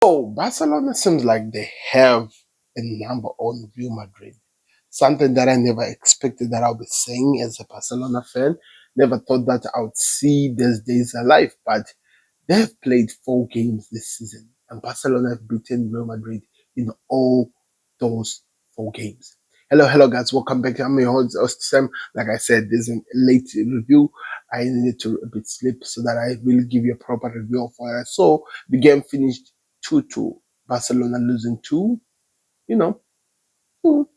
So Barcelona seems like they have a number on Real Madrid. Something that I never expected that I'll be saying as a Barcelona fan. Never thought that I would see these days alive, but they have played 4 games this season, and Barcelona have beaten Real Madrid in all those 4 games. Hello, hello, guys. Welcome back. I'm your host, Sam. Like I said, this is a late review. I needed to a bit sleep so that I will give you a proper review of what I saw. The game finished 2-2. Barcelona losing two, you know, two,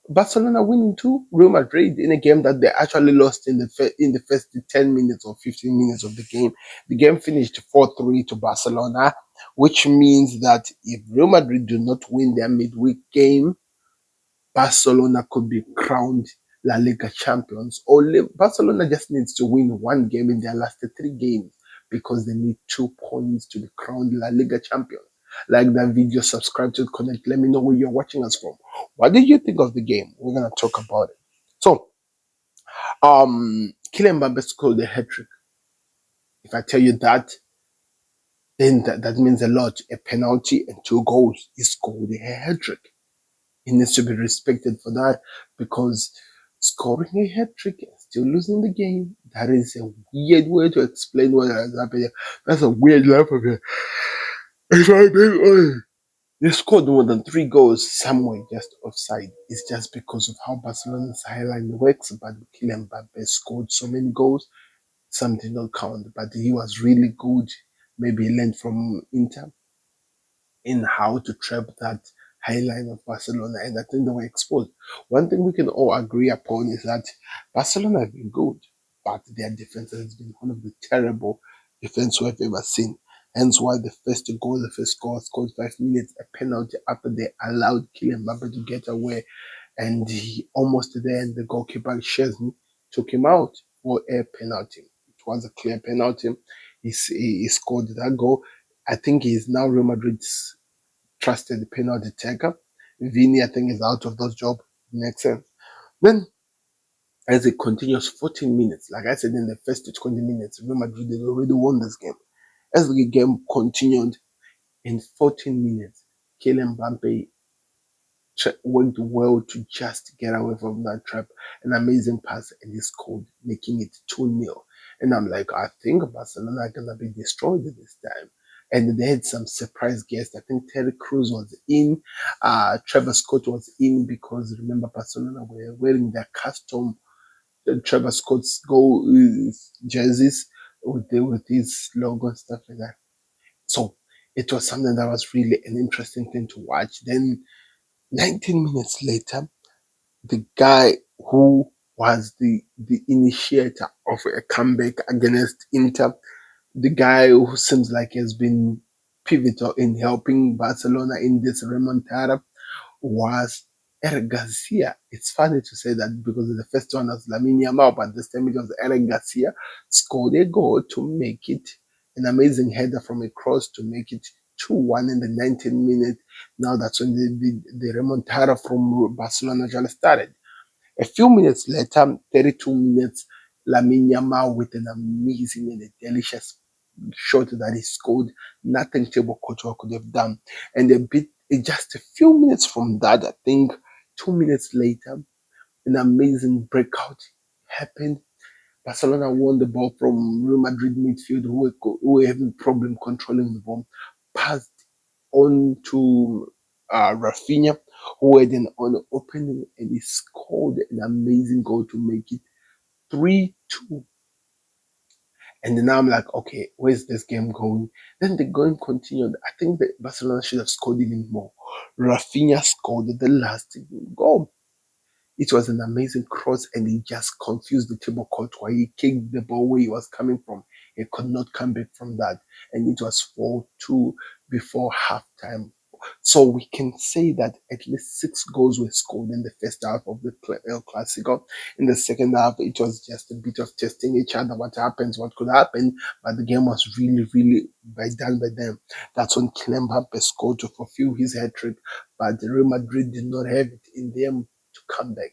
Barcelona winning two, Real Madrid in a game that they actually lost in the first 10 minutes or 15 minutes of the game. The game finished 4-3 to Barcelona, which means that if Real Madrid do not win their midweek game, Barcelona could be crowned La Liga champions. Barcelona just needs to win one game in their last 3 games because they need 2 points to be crowned La Liga champions. Like that video, subscribe to Connect. Let me know where you're watching us from. What did you think of the game? We're gonna talk about it. So, Kylian Mbappe scored a hat trick. If I tell you that, then that means a lot. A penalty and 2 goals. He scored a hat trick. He needs to be respected for that because scoring a hat trick and still losing the game, that is a weird way to explain what has happened. That's a weird laugh of it. If I being honest, they scored more than 3 goals somewhere just offside. It's just because of how Barcelona's highline works, but Kylian Mbappe scored so many goals, some did not count, but he was really good. Maybe he learned from Inter in how to trap that high line of Barcelona, and I think they were exposed. One thing we can all agree upon is that Barcelona have been good, but their defense has been one of the terrible defense we have ever seen. Hence why the first goal scored 5 minutes, a penalty after they allowed Kylian Mbappe to get away, and he almost there, and the goalkeeper Chesney took him out for a penalty. It was a clear penalty. He scored that goal. I think he is now Real Madrid's trusted penalty taker. Vini, I think, is out of those job. Makes sense. Then, as it continues 14 minutes, like I said, in the first 20 minutes, Real Madrid had already won this game. As the game continued in 14 minutes, Kylian Mbappe worked well to just get away from that trap. An amazing pass, and he scored, making it 2-0. And I'm like, I think Barcelona are going to be destroyed this time. And they had some surprise guests. I think Terry Crews was in. Trevor Scott was in because remember Barcelona were wearing their custom Trevor Scott's goal jerseys with his logo and stuff like that. So it was something that was really an interesting thing to watch. Then 19 minutes later, the guy who was the initiator of a comeback against Inter, the guy who seems like has been pivotal in helping Barcelona in this remontada was Eric Garcia. It's funny to say that because the first one was Lamine Yamal, but this time it was Eric Garcia scored a goal to make it an amazing header from a cross to make it 2-1 in the 19th minute. Now that's when the remontada from Barcelona just started. A few minutes later, 32 minutes, Lamine Yamal with an amazing and a delicious shot that he scored. Nothing Thibaut Courtois could have done. And just a few minutes from that, I think 2 minutes later, an amazing breakout happened. Barcelona won the ball from Real Madrid midfield, who were having problem controlling the ball, passed on to Rafinha, who had an opening, and he scored an amazing goal to make it 3-2. And then now I'm like, okay, where's this game going? Then the game continued. I think that Barcelona should have scored even more. Rafinha scored the last goal. It was an amazing cross, and he just confused the table court where he kicked the ball where he was coming from. He could not come back from that. And it was 4-2 before halftime. So we can say that at least 6 goals were scored in the first half of the El Clasico. In the second half, it was just a bit of testing each other, what happens, what could happen. But the game was really, really done by them. That's when Kylian Mbappe scored to fulfill his hat trick. But Real Madrid did not have it in them to come back.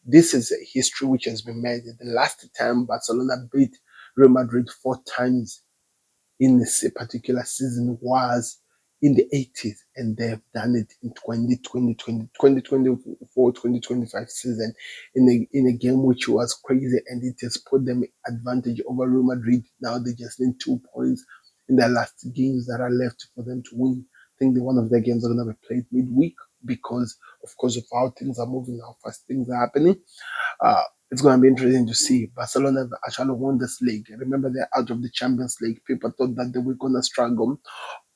This is a history which has been made. The last time Barcelona beat Real Madrid 4 times in this particular season was in the 80s, and they have done it in 2024 season in a game which was crazy, and it has put them advantage over Real Madrid. Now they just need 2 points in their last games that are left for them to win. I think one of their games are going to be played midweek because, of course, of how things are moving, how fast things are happening. Uh, it's going to be interesting to see. Barcelona have actually won this league. Remember, they're out of the Champions League. People thought that they were going to struggle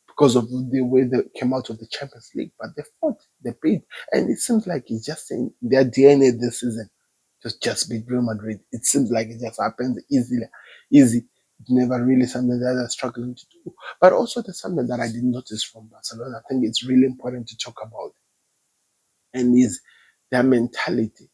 because of the way they came out of the Champions League, but they fought, they beat, and it seems like it's just in their DNA this season to just beat Real Madrid. It seems like it just happens easy. It's never really something that they're struggling to do. But also, there's something that I did notice from Barcelona. I think it's really important to talk about, and is their mentality.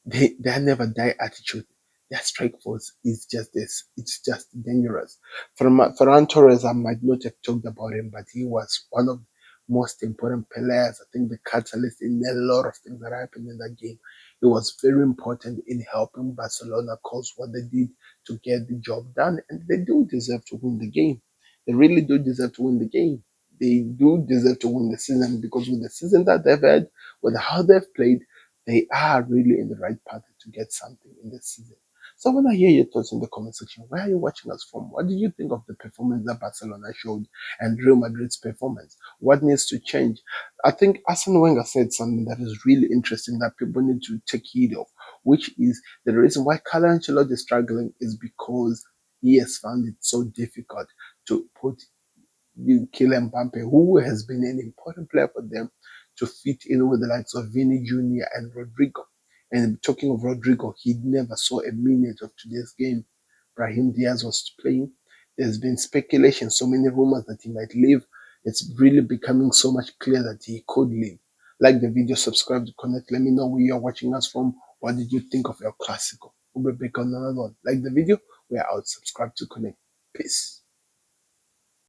They never die attitude. Their strike force is just this. It's just dangerous. Ferran Torres, I might not have talked about him, but he was one of the most important players. I think the catalyst in a lot of things that happened in that game. It was very important in helping Barcelona cause what they did to get the job done, and they do deserve to win the game. They really do deserve to win the game. They do deserve to win the season because with the season that they've had, with how they've played, they are really in the right path to get something in this season. So when I hear your thoughts in the comment section, where are you watching us from? What do you think of the performance that Barcelona showed and Real Madrid's performance? What needs to change? I think Arsene Wenger said something that is really interesting that people need to take heed of, which is the reason why Carlo Ancelotti is struggling is because he has found it so difficult to put Kylian Mbappe, who has been an important player for them, to fit in with the likes of Vini Jr. and Rodrigo. And talking of Rodrigo, he never saw a minute of today's game. Brahim Diaz was playing. There's been speculation, so many rumors that he might leave. It's really becoming so much clear that he could leave. Like the video, subscribe to connect. Let me know where you're watching us from. What did you think of your classical? We'll be back on another one. Like the video, we're out. Subscribe to connect. Peace.